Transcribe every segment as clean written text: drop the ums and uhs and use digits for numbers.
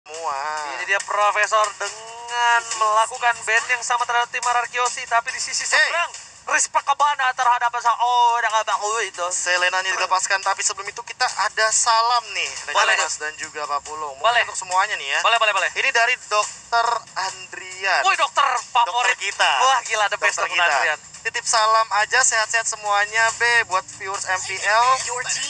Semua. Ini dia Profesor dengan melakukan band yang sama terhadap tim Ararkiosi, tapi di sisi seberang Rispa Kabana terhadap itu. Selenanya dilepaskan, tapi sebelum itu kita ada salam nih dari Boleh. Mas dan juga Pak Pulung. Mungkin Boleh. untuk semuanya nih ya. Boleh. Ini dari Dokter Andrian. Woi, dokter favorit Dokter kita. Wah, gila, the best Dokter dokter Andrian. Titip salam aja, sehat-sehat semuanya be buat viewers MPL.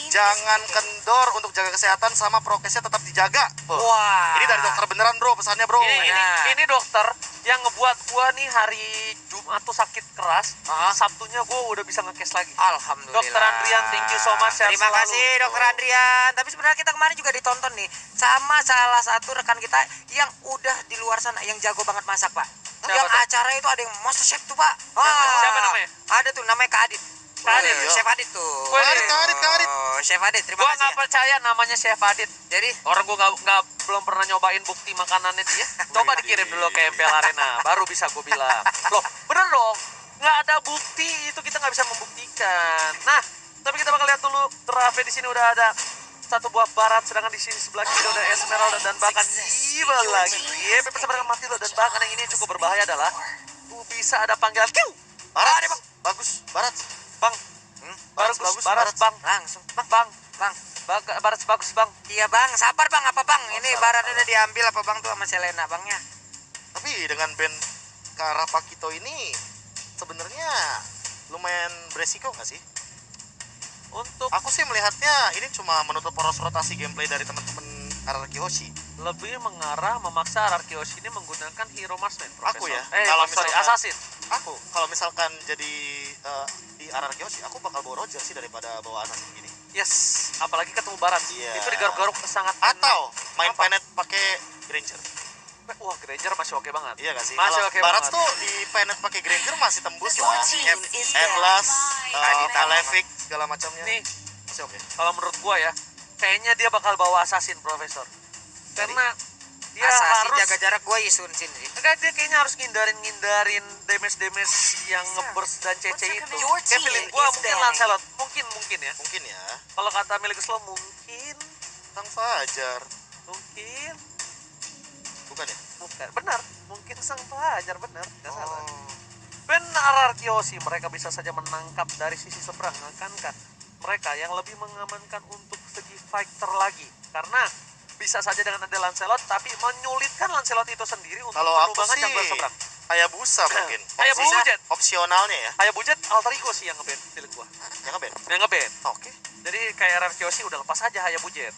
Jangan kendor untuk jaga kesehatan sama prokesnya tetap dijaga. Wah. Ini dari dokter beneran bro, pesannya bro. Ini dokter yang ngebuat gua nih hari Jumat tuh sakit keras. Sabtunya gua udah bisa ngekes lagi. Alhamdulillah. Dokter Andrian, thank you so much. Sehat Terima selalu. kasih Dokter Andrian. Tapi sebenarnya kita kemarin juga ditonton nih sama salah satu rekan kita yang udah di luar sana yang jago banget masak, Pak. Siapa Yang tuh? acara itu ada yang master chef tuh, Pak. Siapa namanya? Ada tuh namanya Kak Adit. Kak Adit, iya. Chef Adit tuh. Wih. Kak Adit. Oh, Chef Adit, terima Gua kasih. nggak Ya. percaya namanya Chef Adit. Jadi Orang gua belum pernah nyobain bukti makanannya dia. Coba dikirim dulu ke MPL Arena, baru bisa gua bilang. Loh, bener dong. Nggak ada bukti itu kita nggak bisa membuktikan. Nah, tapi kita bakal lihat dulu draftnya di sini udah ada satu buah barat, sedangkan di sini sebelah kiri ada Esmeralda dan bahkan Iba lagi. Bersama dengan Matilo dan bahkan yang ini cukup berbahaya adalah bisa ada panggilan Q. Barat, Ada, Bang. bagus, Barat. Bang. Barat, Bagus, Barat. Bang. langsung, Bang. Bang. Barat bagus, Bang. Iya, Bang. Sabar, Bang. Apa, Bang? Ini sabar. barat udah diambil apa, Bang, tuh sama Selena, Bangnya. Tapi dengan band Karapakito ini sebenarnya lumayan beresiko nggak sih? Untuk Aku sih melihatnya ini cuma menutup poros rotasi gameplay dari teman-teman Araraki Hoshi. lebih mengarah memaksa Ararkioshi ini menggunakan hero marksman, Profesor. Aku ya, Kalau kalau misalkan- assassin. Aku kalau misalkan jadi di Araraki Hoshi, aku bakal bawa Roger sih daripada bawa Assassin gini. Yes, apalagi ketemu Barat. Iya. Itu digaruk-garuk sangat Atau main Apa? Penet pakai Granger. wah, Granger masih oke banget. Iya gak sih? Masih Kalau oke Barat banget. tuh di Penet pakai Granger masih tembus lah. Atlas, Kalevik segala macamnya. Nih, Masih oke. kalau menurut gua ya, kayaknya dia bakal bawa assassin, Profesor. Karena dia Assassin harus jaga jarak gue Isun sih. enggak, dia kayaknya harus ngindarin damage yang ngeburst dan CC itu. Kayak feeling gua mungkin Lancelot, mungkin ya. Mungkin ya. Kalau kata milik Slow mungkin Sang Fajar. Bukan ya? bukan benar, mungkin Sang Fajar benar, nggak salah. Oh. Ben Ararkioshi mereka bisa saja menangkap dari sisi seberang, akankah mereka yang lebih mengamankan untuk segi fighter lagi, karena bisa saja dengan ada Lancelot tapi menyulitkan Lancelot itu sendiri untuk Kalau aku perubahan sih jungler seberang. Hayabusa mungkin. Hayabusa. Opsionalnya ya. Hayabusa alter ego sih yang ngeband feeling gua. Yang ngeband. Yang ngeband. Oke. Jadi kayak Ararkioshi udah lepas aja Hayabusa.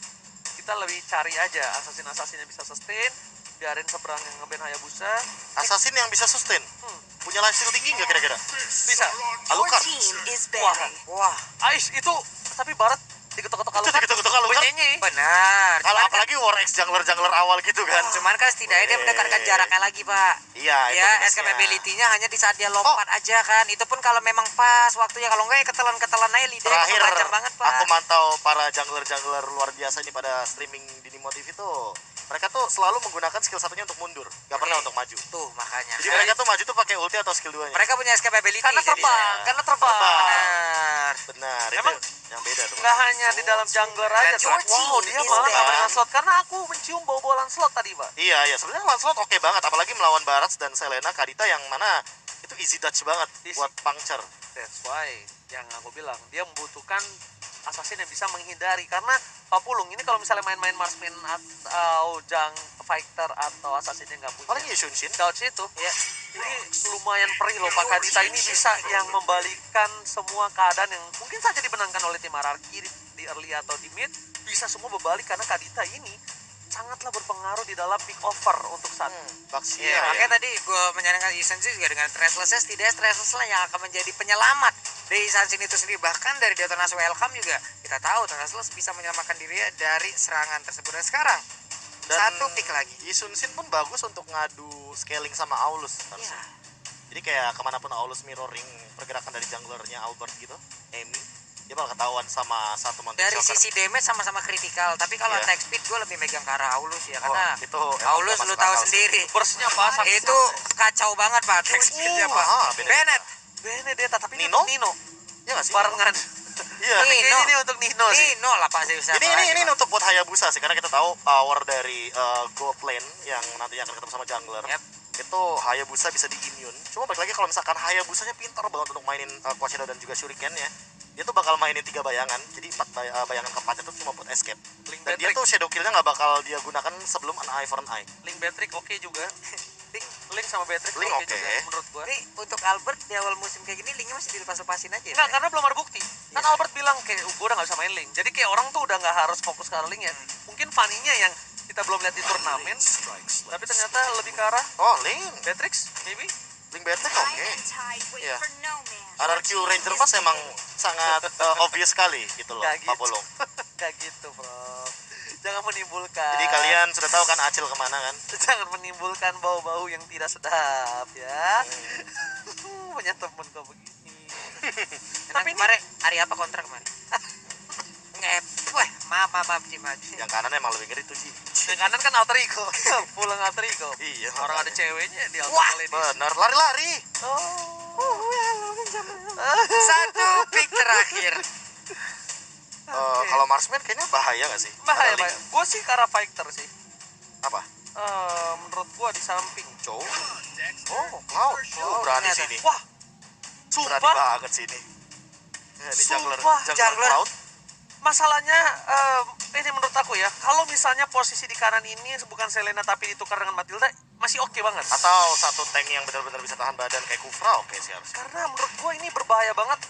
Kita lebih cari aja assassin yang bisa sustain, biarin seberang yang ngeband Hayabusa. Assassin yang bisa sustain. Punya life steal tinggi nggak kira-kira? Bisa. Alucard. Wah, Ais itu tapi Barat diketok-ketok Itu Alucard. diketuk-ketuk Alucard. Bunyinya. benar. Kalau Cuman apalagi War X jungler awal gitu kan. Cuman kan setidaknya dia mendekatkan jaraknya lagi, Pak. Iya, itu Ya, minusnya. escape ability-nya hanya di saat dia lompat aja kan. Itu pun kalau memang pas waktunya. Kalau enggak ya ketelan-ketelan aja lidahnya Terakhir kepanjang banget, Pak. aku mantau para jungler luar biasa ini pada streaming di Nimo TV tuh. Mereka tuh selalu menggunakan skill satunya untuk mundur, gak pernah untuk maju. Tuh, makanya. Jadi mereka tuh maju tuh pakai ulti atau skill 2-nya. Mereka punya escape ability Karena jadinya. terbang, karena terbang. Benar. Benar, Emang itu yang beda tuh. Nggak hanya di dalam jungler aja tuh. Wow, dia malah nggak main Lancelot karena aku mencium bau-bau Lancelot tadi, Pak. Iya, sebenarnya Lancelot oke banget, apalagi melawan Barats dan Selena Kadita yang mana itu easy touch banget Easy. buat puncture. That's why yang aku bilang dia membutuhkan assassin yang bisa menghindari, karena Pak Pulung ini kalau misalnya main-main marksman atau fighter atau assassin yang nggak punya Apalagi Shunshin. couch itu ya, ini lumayan perih loh. Pak Kadita ini bisa yang membalikan semua keadaan yang mungkin saja dimenangkan oleh tim Ararki di early atau di mid, bisa semua berbalik karena Kadita ini sangatlah berpengaruh di dalam pick over untuk saat Baxia Iya, ya. makanya tadi gue menyarankan Isan sih juga dengan Trashless-nya setidaknya Trashless lah yang akan menjadi penyelamat dari Isan itu sendiri. Bahkan dari Detonas Welcome juga kita tahu Trashless bisa menyelamatkan dirinya dari serangan tersebut. Dan sekarang satu pick lagi. Yisunshin pun bagus untuk ngadu scaling sama Aulus. Iya. Jadi kayak kemanapun Aulus mirroring pergerakan dari junglernya Albert gitu, Amy, dia bakal ketahuan sama satu Monte Dari Shocker. sisi damage sama-sama kritikal, tapi kalau Iya. attack speed gue lebih megang ke arah Aulus ya, karena itu emang Aulus nggak lu masuk tahu akal sih. sendiri. burstnya pas Itu kacau banget Pak attack speednya Pak. Benedetta. Bennett. Benedetta tapi Nino? Nino Ya nggak sih? barengan. Iya. Tapi kayaknya ini untuk Nino sih. Nino lah Pak Zeus. Ini untuk buat Hayabusa sih, karena kita tahu power dari Gold Lane yang nantinya akan ketemu sama jungler. Yep. Itu Hayabusa bisa di-immune. Cuma balik lagi kalau misalkan Hayabusanya pintar banget untuk mainin Quad Shadow dan juga Shuriken-nya, dia tuh bakal mainin 3 bayangan. Jadi 4 bayangan keempatnya tuh cuma buat escape. Link Dan dia Patrick, tuh shadow kill-nya nggak bakal dia gunakan sebelum an eye for an eye. Link Patrick oke juga. Link, Link sama Patrick Link oke oke. juga menurut gua. Ini untuk Albert di awal musim kayak gini linknya masih dilepas-lepasin aja ya. Enggak, Pak? karena belum ada bukti. Kan Iya. Albert bilang kayak gue udah gak bisa main Link. Jadi kayak orang tuh udah gak harus fokus ke arah Link ya. Mungkin Fanny-nya yang kita belum lihat di turnamen. Tapi ternyata lebih ke arah Oh, Link. Patrix, maybe. Link Betek oke. Iya. RRQ Ranger Mas emang sangat obvious sekali gitu loh, Nggak gitu. Pak Bolong. Gak gitu bro. Jangan menimbulkan. Jadi kalian sudah tahu kan Acil kemana kan? Jangan menimbulkan bau-bau yang tidak sedap ya. Punya temen kok begini. Tapi kemarin hari apa kontrak kemarin? Ngep, wah maaf Ci. Yang kanan emang lebih ngeri tuh Ji. Yang kanan kan alter ego. Pulang alter ego. Iya. Orang ada ceweknya di alter Wah, ladies. Bener, lari-lari. Oh. Satu pick terakhir. Kalau Marsman kayaknya bahaya gak sih? Bahaya, Ada Link. bahaya. Gue sih ke arah fighter sih. Apa? Menurut gue di samping. Cow. Oh, Cloud. Oh, berani ternyata. sini. Wah, Berani sumpah. banget sini. Ya, ini jungler, Sumpah, jungler. Cloud. Masalahnya ini menurut aku ya, kalau misalnya posisi di kanan ini bukan Selena tapi ditukar dengan Matilda, masih oke banget. Atau satu tank yang benar-benar bisa tahan badan kayak Kufra, oke sih harusnya. Karena menurut gue ini berbahaya banget.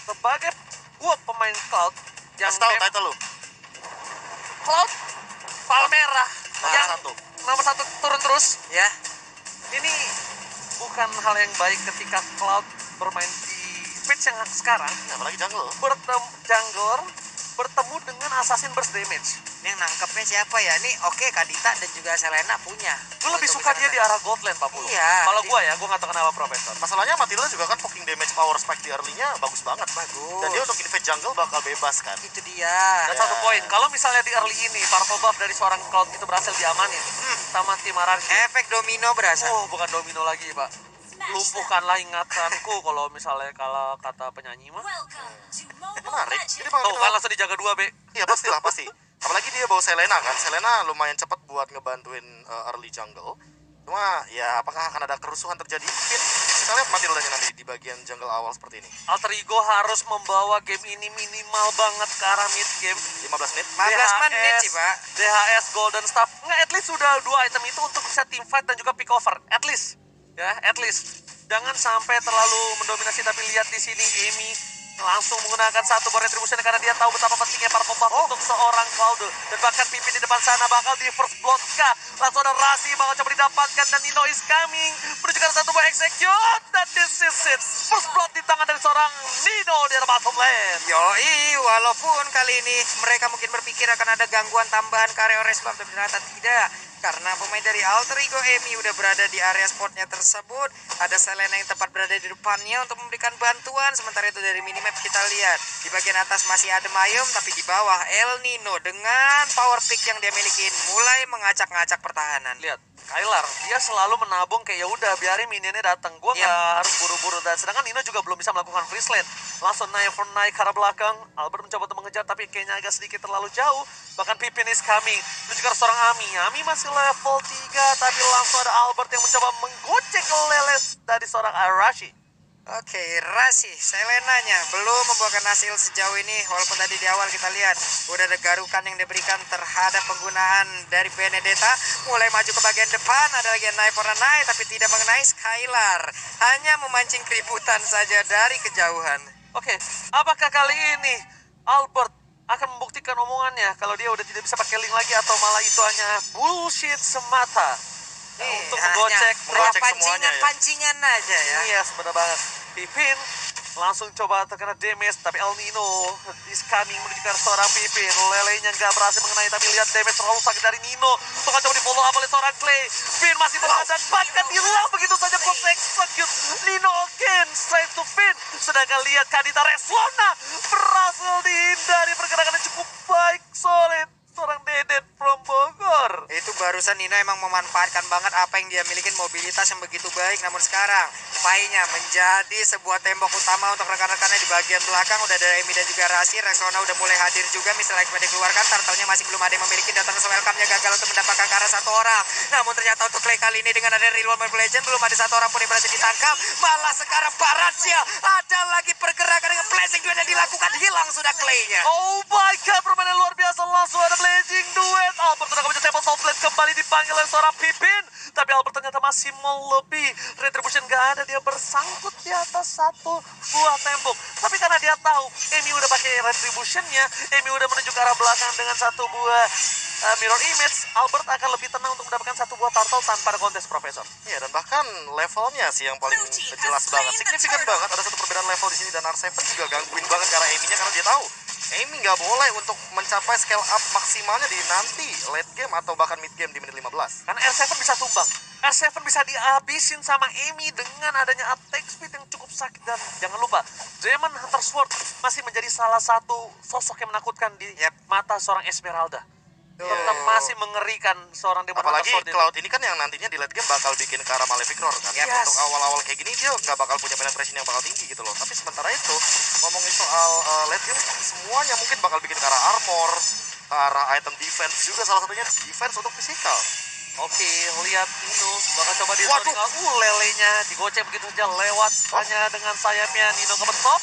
Sebagai gue pemain Cloud yang Kasih tahu title lu. Cloud Palmera Nomor yang satu. nomor 1 turun terus. Ya, Ini bukan hal yang baik ketika Cloud bermain di pitch yang sekarang. Ya, apalagi jungle. Jungler bertemu dengan Assassin Burst Damage. ini yang nangkepnya siapa ya? Ini oke Kadita dan juga Selena punya. Gue lebih Untuk suka bisa dia di nangkep. arah Gold Lane 40. Iya. Kalau gue ya, gue gak tahu kenapa Profesor. Masalahnya Matilda juga kan poking damage power spike di early-nya bagus banget. Bagus. Dan dia untuk invade jungle bakal bebas kan. Itu dia. Dan Ya. satu poin, kalau misalnya di early ini purple buff dari seorang Cloud itu berhasil diamanin sama tim Ararki. Efek domino berasa. Oh, bukan domino lagi, Pak. Lumpuhkanlah ingatanku kalau misalnya kalau kata penyanyi mah. Menarik. Jadi Tuh bakal kan langsung dijaga 2, B. Iya pastilah pasti. Apalagi dia bawa Selena kan. Selena lumayan cepat buat ngebantuin early jungle. Cuma ya apakah akan ada kerusuhan terjadi? Mungkin kita lihat Matildanya nanti di bagian jungle awal seperti ini. Alter Ego harus membawa game ini minimal banget ke arah mid game. 15 menit. 15 menit sih, Pak. DHS Golden Staff. Nggak, at least sudah 2 item itu untuk bisa team fight dan juga pick over. At least. Ya, at least. Jangan sampai terlalu mendominasi, tapi lihat di sini Amy langsung menggunakan satu bar retribution karena dia tahu betapa pentingnya para pembuff untuk seorang Cloud. Dan bahkan pimpin di depan sana bakal di first blood kah. Langsung ada Rasi bakal coba didapatkan dan Nino is coming. Menunjukkan satu buah execute dan this is it. First blood di tangan dari seorang Nino di arah bottom lane. Yoi, walaupun kali ini mereka mungkin berpikir akan ada gangguan tambahan ke area resbab, tapi ternyata tidak. Karena pemain dari Alter Ego Amy udah berada di area spotnya tersebut. Ada Selena yang tepat berada di depannya untuk memberikan bantuan. Sementara itu dari minimap kita lihat di bagian atas masih ada Mayum, tapi di bawah El Nino dengan power pick yang dia miliki mulai mengacak-ngacak pertahanan. Lihat, Kylar dia selalu menabung kayak ya udah biarin minionnya datang. Gua Yep. nggak harus buru-buru, dan sedangkan Nino juga belum bisa melakukan freeze lane. Langsung naik ke arah belakang. Albert mencoba untuk mengejar tapi kayaknya agak sedikit terlalu jauh. Bahkan Pippin is coming. Itu juga seorang Ami. Ami masih level 3 tapi langsung ada Albert yang mencoba menggocek leles dari seorang Arashi. Oke, Rasi, Selenanya belum membuahkan hasil sejauh ini. Walaupun tadi di awal kita lihat udah ada garukan yang diberikan terhadap penggunaan dari Benedetta. Mulai maju ke bagian depan, ada lagi Knife for a Knife, tapi tidak mengenai Skylar. Hanya memancing keributan saja dari kejauhan. Oke, apakah kali ini Albert akan membuktikan omongannya kalau dia udah tidak bisa pakai link lagi, atau malah itu hanya bullshit semata untuk menggocek menggocek semuanya ya. pancingan aja ya. Iya, benar banget. Pipin langsung coba terkena damage, tapi El Nino is coming menuju ke seorang Pipin. Lelenya nggak berhasil mengenai, tapi lihat damage terlalu sakit dari Nino. Untuk coba di follow up oleh seorang Clay. Finn masih berada dan bahkan hilang begitu saja proses execute. Nino again straight to Finn. Sedangkan lihat Kadita Reslona berhasil dihindari, pergerakannya cukup baik, solid. Seorang Dedet from Bogor. Victor. Itu barusan Nino emang memanfaatkan banget apa yang dia milikin, mobilitas yang begitu baik. Namun sekarang Pai-nya menjadi sebuah tembok utama untuk rekan-rekannya di bagian belakang. Udah ada Emi dan juga Rasi. Rexona udah mulai hadir juga. Mr. X dikeluarkan. Turtle-nya masih belum ada yang memiliki. Data welcome-nya gagal untuk mendapatkan ke arah satu orang. Namun ternyata untuk Clay kali ini dengan ada Real World Mobile Legend belum ada satu orang pun yang berhasil ditangkap. Malah sekarang Paracia ada lagi pergerakan dengan blazing duet yang dilakukan. Hilang sudah Clay-nya. Oh my god, permainan luar biasa. Langsung ada blazing duet. Albert sudah kemudian table softplate kembali dipanggil oleh seorang Pipin. Tapi Albert ternyata masih mau lebih. Retribution gak ada, dia bersangkut di atas satu buah tembok. Tapi karena dia tahu Emi udah pakai Retribution-nya, Emi udah menuju ke arah belakang dengan satu buah mirror image, Albert akan lebih tenang untuk mendapatkan satu buah turtle tanpa ada kontes, Profesor. Iya, dan bahkan levelnya sih yang paling jelas banget, signifikan banget. Ada satu perbedaan level di sini dan R7 juga gangguin banget ke arah Amy-nya karena dia tahu Amy nggak boleh untuk mencapai scale up maksimalnya di nanti late game atau bahkan mid game di menit 15. Karena R7 bisa tumbang. R7 bisa dihabisin sama Amy dengan adanya attack speed yang cukup sakit. Dan jangan lupa, Demon Hunter Sword masih menjadi salah satu sosok yang menakutkan di mata seorang Esmeralda. Tetap masih mengerikan seorang Demon Hunter Apalagi Sword itu. Cloud ini kan yang nantinya di late game bakal bikin ke arah Malefic Roar kan. Yes. Untuk awal-awal kayak gini dia nggak bakal punya penetration yang bakal tinggi gitu loh. Tapi sementara itu ngomongin soal late game, semuanya mungkin bakal bikin ke arah armor, ke arah item defense juga, salah satunya defense untuk physical. Oke, lihat Nino bakal coba di Waduh. lelenya digocek begitu saja lewat hanya dengan sayapnya. Nino ke top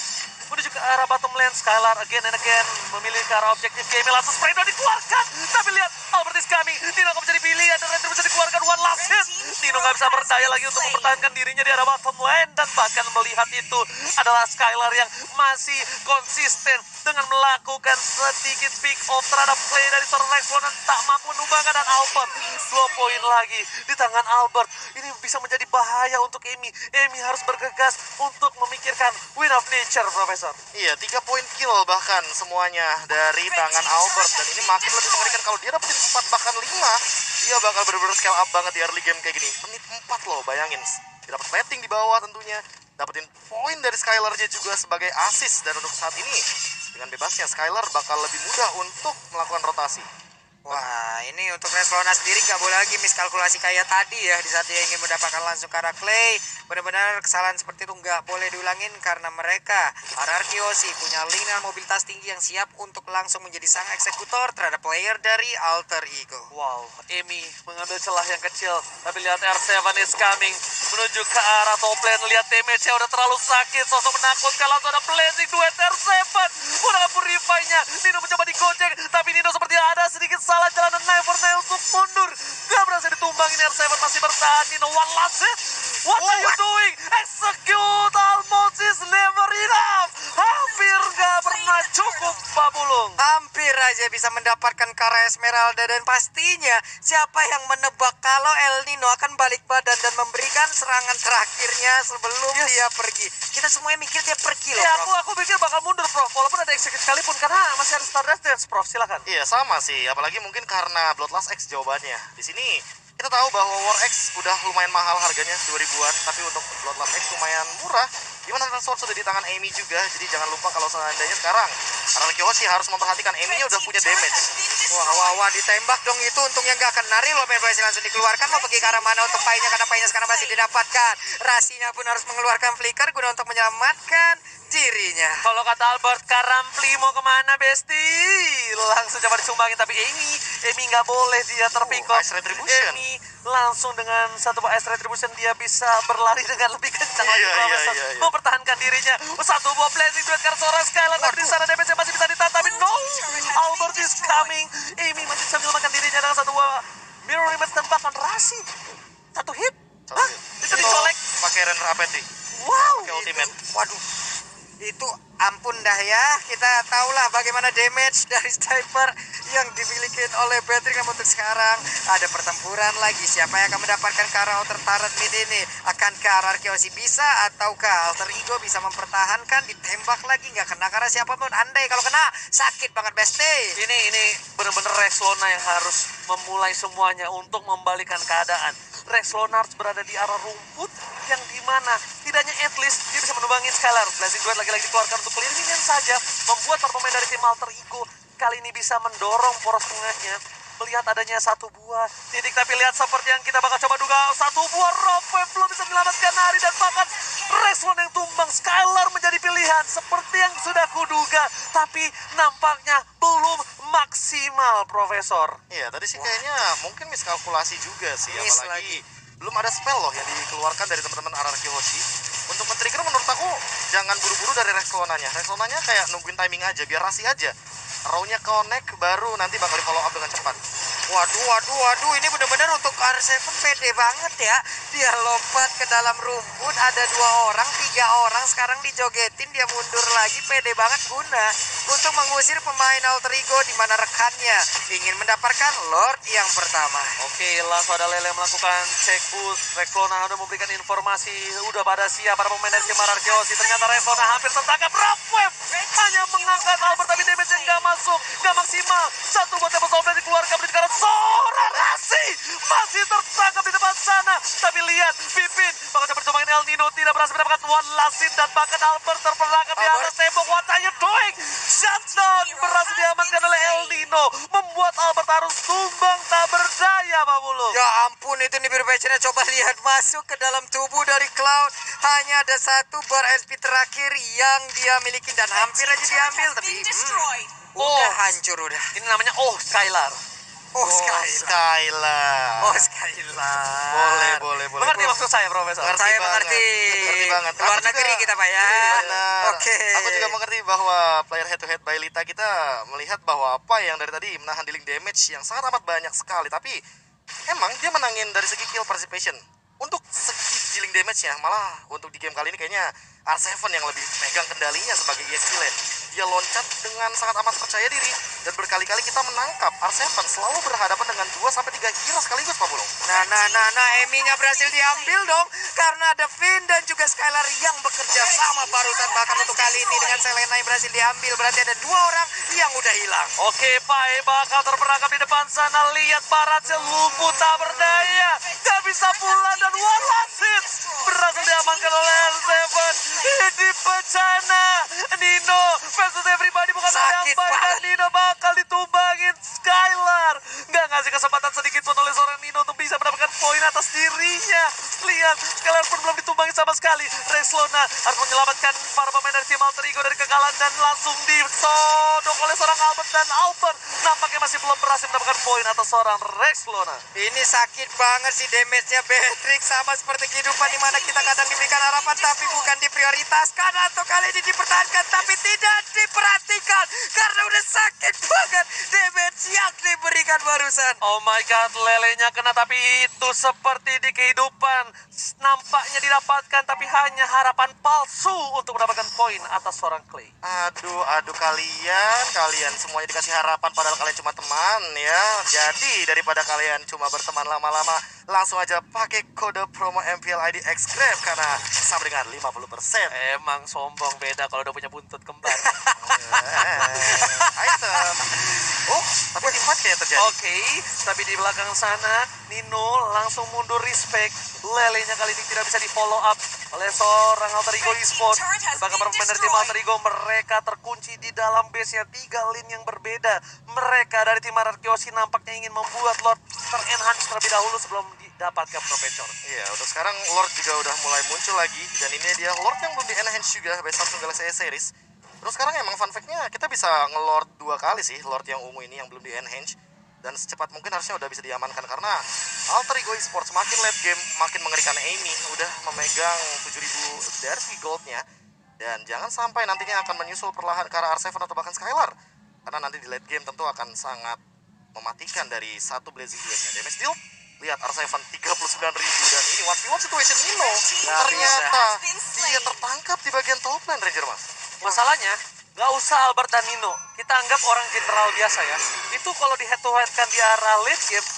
menuju ke arah bottom lane. Skylar again and again memilih ke arah objektif game, langsung spray down dikeluarkan. Tapi lihat Albert is coming. Nino akan menjadi pilih, ada Retribution bisa dikeluarkan, one last hit. Nino nggak bisa berdaya lagi untuk mempertahankan dirinya di arah bottom lane. Dan bahkan melihat itu adalah Skylar yang masih konsisten dengan melakukan sedikit pick off terhadap play dari seorang Rexona, tak mampu menumbangkan. Dan Albert 2 poin lagi di tangan Albert. Ini bisa menjadi bahaya untuk Amy. Amy harus bergegas untuk memikirkan win of nature, Profesor. Iya, 3 poin kill bahkan semuanya dari tangan Albert. Dan ini makin lebih mengerikan kalau dia dapetin 4 bahkan 5. Dia bakal bener-bener scale up banget di early game kayak gini. Menit 4 loh, bayangin. Dia dapat plating di bawah tentunya. Dapetin poin dari Skylar-nya juga sebagai assist. Dan untuk saat ini, dengan bebasnya Skylar bakal lebih mudah untuk melakukan rotasi. Wah, ini untuk Rexona sendiri nggak boleh lagi miskalkulasi kayak tadi ya. Di saat dia ingin mendapatkan langsung ke arah Clay, benar-benar kesalahan seperti itu nggak boleh diulangin. Karena mereka, RRQ sih punya link dengan mobilitas tinggi yang siap untuk langsung menjadi sang eksekutor terhadap player dari Alter Ego. Wow, Amy mengambil celah yang kecil. Tapi lihat R7 is coming menuju ke arah top lane. Lihat damage-nya udah terlalu sakit, sosok menakutkan. Langsung ada blazing duet R7. Udah purify-nya. Nino mencoba digocek, tapi Nino seperti ada sedikit salah jalan dan naik for nail untuk mundur. Gak berhasil ditumbangin, R7 masih bertahan. Nino one last hit. What are you doing? Execute almost is never enough. Hampir gak pernah cukup, Pak Bulung. Hampir aja bisa mendapatkan Kara Esmeralda. Dan pastinya siapa yang menebak kalau El Nino akan balik badan dan memberikan serangan terakhirnya sebelum dia pergi. Kita semuanya mikir dia pergi loh, Ya, Prof. aku pikir bakal mundur, Prof. Walaupun ada execute sekalipun, karena masih ada Stardust Dance, Prof. Silakan. Iya, sama sih. Apalagi mungkin karena Bloodlust X jawabannya. Di sini kita tahu bahwa War X udah lumayan mahal harganya, 2000-an. Tapi untuk Bloodlust X lumayan murah. Dimana Hunter Sword sudah di tangan Amy juga. Jadi jangan lupa kalau seandainya sekarang Araki Kyoshi harus memperhatikan Amy-nya udah punya damage. Wah, ditembak dong itu. Untungnya nggak kena. Real World Mobile langsung dikeluarkan. Mau pergi ke arah mana untuk Pai-nya, karena Pai-nya sekarang masih didapatkan. Rasinya pun harus mengeluarkan flicker guna untuk menyelamatkan dirinya. Kalau kata Albert, Karampli mau kemana, Besti? Langsung coba disumbangin, tapi Amy nggak boleh, dia terpikok. Ice Retribution. Amy langsung dengan satu Ice Retribution dia bisa berlari dengan lebih kencang lagi, Iya, Profesor. iya, iya. Mempertahankan dirinya. Satu buah blazing duet karena seorang Skylar, tapi di sana damage masih bisa ditahan, tapi no, Albert is coming. Amy masih bisa menyelamatkan dirinya dengan satu buah mirror image dan bahkan Rasi. Satu hit. Satu Hah? hit. Itu dicolek. Pakai Render Apeti. Wow. Pakai ultimate. Waduh, itu ampun dah ya. Kita tahulah bagaimana damage dari sniper yang dimiliki oleh Patrick. Namun untuk sekarang ada pertempuran lagi. Siapa yang akan mendapatkan ke arah outer turret mid ini? Akankah RRQ bisa ataukah Alter Ego bisa mempertahankan? Ditembak lagi nggak kena karena siapapun. Andai kalau kena sakit banget, Besti. Ini benar-benar Rexona yang harus memulai semuanya untuk membalikan keadaan. Rexona harus berada di arah rumput yang dimana tidaknya at least dia bisa menumbangin Skylar. Blazing Duet lagi-lagi dikeluarkan untuk clear minion saja, membuat para pemain dari tim Alter Ego kali ini bisa mendorong poros tengahnya melihat adanya satu buah titik, tapi lihat seperti yang kita bakal coba duga, satu buah rock wave belum bisa menyelamatkan Nari, dan bahkan Rexlon yang tumbang. Skylar menjadi pilihan seperti yang sudah kuduga, tapi nampaknya belum maksimal, Profesor. Iya, tadi sih kayaknya mungkin miskalkulasi juga sih, Miss apalagi belum ada spell loh yang dikeluarkan dari teman-teman RRQ Hoshi. Untuk men-trigger menurut aku jangan buru-buru dari Rexlonanya. Rexlonanya kayak nungguin timing aja, biar rasi aja. Row-nya connect baru nanti bakal di follow up dengan cepat. Waduh, ini benar-benar untuk R7 pede banget ya. Dia lompat ke dalam rumput, ada 2 orang, 3 orang, sekarang dijogetin, dia mundur lagi, pede banget guna untuk mengusir pemain alter ego di mana rekannya ingin mendapatkan Lord yang pertama. Oke, langsung ada Lele melakukan cek boost. Rexlona udah memberikan informasi, udah pada siap para pemain dari tim RRQ Hoshi. Ternyata Rexlona hampir tertangkap. Rock wave hanya mengangkat Albert, tapi damage-nya nggak masuk, nggak maksimal. Satu buat Temple Soul dikeluarkan karena seorang Rasi masih tertangkap di depan sana. Tapi lihat, Pipin bakal coba bermain El Nino, tidak berhasil mendapatkan one last hit, dan bahkan Albert terperangkap di atas tembok. What are you doing? Shutdown berhasil diamankan oleh El Nino, membuat Albert harus tumbang tak berdaya, Pak Bulu. Ya ampun, itu nih Passionnya, coba lihat masuk ke dalam tubuh dari Cloud. Hanya ada 1 bar SP terakhir yang dia miliki dan hampir aja diambil, tapi udah hancur udah. Ini namanya Skylar. Skylar. Boleh. Mengerti maksud saya, Profesor? Saya mengerti. Mengerti banget. Luar Aku juga- negeri kita, Pak ya. Benar. Oke. Aku juga mengerti bahwa player head to head by Lita kita melihat bahwa apa yang dari tadi menahan dealing damage yang sangat amat banyak sekali, tapi emang dia menangin dari segi kill participation. Untuk segi dealing damage-nya, malah untuk di game kali ini kayaknya R7 yang lebih pegang kendalinya sebagai ESP lane. Dia loncat dengan sangat amat percaya diri, dan berkali-kali kita menangkap R7 selalu berhadapan dengan 2-3 hero sekaligus, Pak Bulung. Nah, Emi-nya berhasil diambil dong, karena ada Finn dan juga Skylar yang bekerja sama barusan. Bahkan untuk kali ini dengan Selena yang berhasil diambil, berarti ada 2 orang yang udah hilang. Oke, Pai bakal terperangkap di depan sana. Lihat Baratnya lumpuh tak berdaya, gak bisa pulang, dan one last hit berhasil diamankan oleh R7. Ini bencana. Nino versus everybody, bukan hal yang Sakit baik, dan banget. Nino bakal ditumbangin. Skylar nggak ngasih kesempatan sedikit pun oleh seorang Nino untuk bisa mendapatkan poin atas dirinya. Lihat, Skylar pun belum ditumbangin sama sekali. Rexlona harus menyelamatkan para pemain dari tim alter ego dari kekalahan, dan langsung ditodong oleh seorang Albert, dan Albert nampaknya masih belum berhasil mendapatkan poin atas seorang Rexlona. Ini sakit banget sih damage-nya Patrick, sama seperti kehidupan di mana kita kadang diberikan harapan tapi bukan diprioritaskan, atau kali ini dipertahankan tapi tidak diperhatikan karena udah sakit banget damage yang diberikan barusan. Oh my god, lelenya kena, tapi itu seperti di kehidupan. Nampaknya didapatkan, tapi hanya harapan palsu untuk mendapatkan poin atas seorang Clay. Aduh kalian semuanya dikasih harapan padahal kalian cuma teman ya. Jadi daripada kalian cuma berteman lama-lama, langsung aja pakai kode promo MPL ID Xgrab karena sama dengan 50%. Emang sombong, beda kalau udah punya buntut kembar. Item. Oh, tapi tim fight kayak terjadi. Oke, tapi di belakang sana Nino langsung mundur respect. Lelenya kali ini tidak bisa di follow up oleh seorang alter ego e-sport. Bahkan para pemain dari tim alter ego mereka terkunci di dalam base-nya, 3 lane yang berbeda. Mereka dari tim RRQ Hoshi nampaknya ingin membuat Lord ter-enhance terlebih dahulu sebelum didapatkan Profesor. Iya, untuk sekarang Lord juga udah mulai muncul lagi, dan ini dia Lord yang belum di-enhance juga by Samsung Galaxy S series. Terus sekarang emang fun fact-nya kita bisa nge-Lord 2 kali sih, Lord yang ungu ini yang belum di-enhance. Dan secepat mungkin harusnya udah bisa diamankan karena Alter Ego Esports makin late game, makin mengerikan. Amy udah memegang 7.000 dari segi goldnya. Dan jangan sampai nantinya akan menyusul perlahan ke arah R7 atau bahkan Skylar. Karena nanti di late game tentu akan sangat mematikan dari satu Blazing Duet-nya. Damage deal, lihat R7 39.000, dan ini 1v1 situation Nino. Ternyata dia tertangkap di bagian top lane, Ranger Mas. Masalahnya, gak usah Albert dan Nino. Kita anggap orang general biasa ya. Itu kalau di head to head kan di arah late game,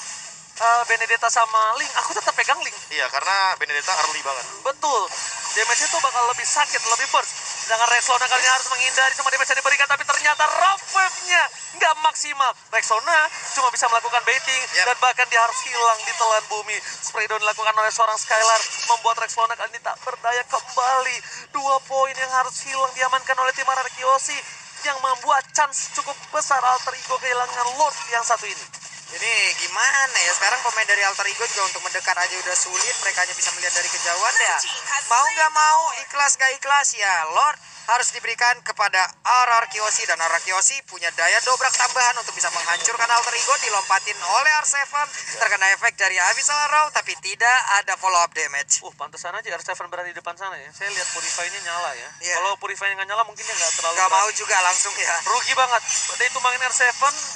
Benedetta sama Link, aku tetap pegang Link. Iya, karena Benedetta early banget. Betul. Damage itu bakal lebih sakit, lebih burst. Sedangkan Rexona kali ini harus menghindari semua damage yang diberikan, tapi ternyata rock wave-nya nggak maksimal. Rexona cuma bisa melakukan baiting, dan bahkan dia harus hilang di telan bumi. Spray down dilakukan oleh seorang Skylar, membuat Rexona kali ini tak berdaya kembali. 2 poin yang harus hilang diamankan oleh tim RRQ Hoshi, yang membuat chance cukup besar alter ego kehilangan Lord yang satu ini. Ini gimana ya, sekarang pemain dari Alter Ego juga untuk mendekat aja udah sulit. Mereka hanya bisa melihat dari kejauhan ya. Mau nggak mau, ikhlas gak ikhlas ya, Lord harus diberikan kepada RR Kiyoshi. Dan RR Kiyoshi punya daya dobrak tambahan untuk bisa menghancurkan Alter Ego. Dilompatin oleh R7, terkena efek dari Abyssal Row, tapi tidak ada follow up damage. Pantesan aja R7 berada di depan sana ya. Saya lihat Purify-nya nyala ya. Iya. Kalau Purify-nya nggak nyala mungkin dia nggak terlalu Gak mau berani. juga langsung ya. Rugi banget. Dia itu main R7,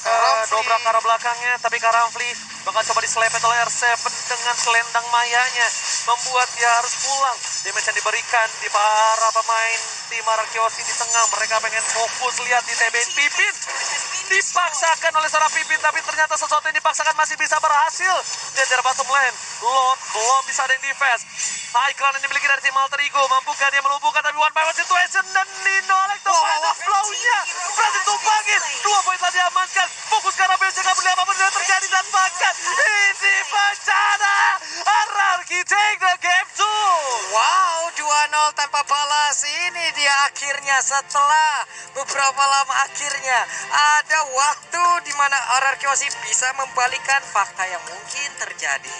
Karamfli. dobrak ke arah belakangnya, tapi Karamfli bakal coba diselepet oleh R7 dengan selendang mayanya, membuat dia harus pulang. Damage yang diberikan di para pemain tim RR Kiyoshi di tengah, mereka pengen fokus lihat di TB Pipin. Dipaksakan oleh seorang Pipin, tapi ternyata sesuatu yang dipaksakan masih bisa berhasil. Dia dari bottom lane, Lord belum bisa ada yang defense. High ground yang dimiliki dari tim Alter Ego, mampukah dia melumpuhkan, tapi one by one situation, dan Nino Alekto final flow-nya berhasil tumbangin. 2 poin telah diamankan, fokus karena BC gak boleh apapun yang terjadi, dan bahkan ini bencana. RRQ take the game 2. Wow, 2-0 tanpa balas. Ini dia akhirnya, setelah beberapa lama akhirnya ada waktu di mana RR Kiyoshi bisa membalikan fakta yang mungkin terjadi.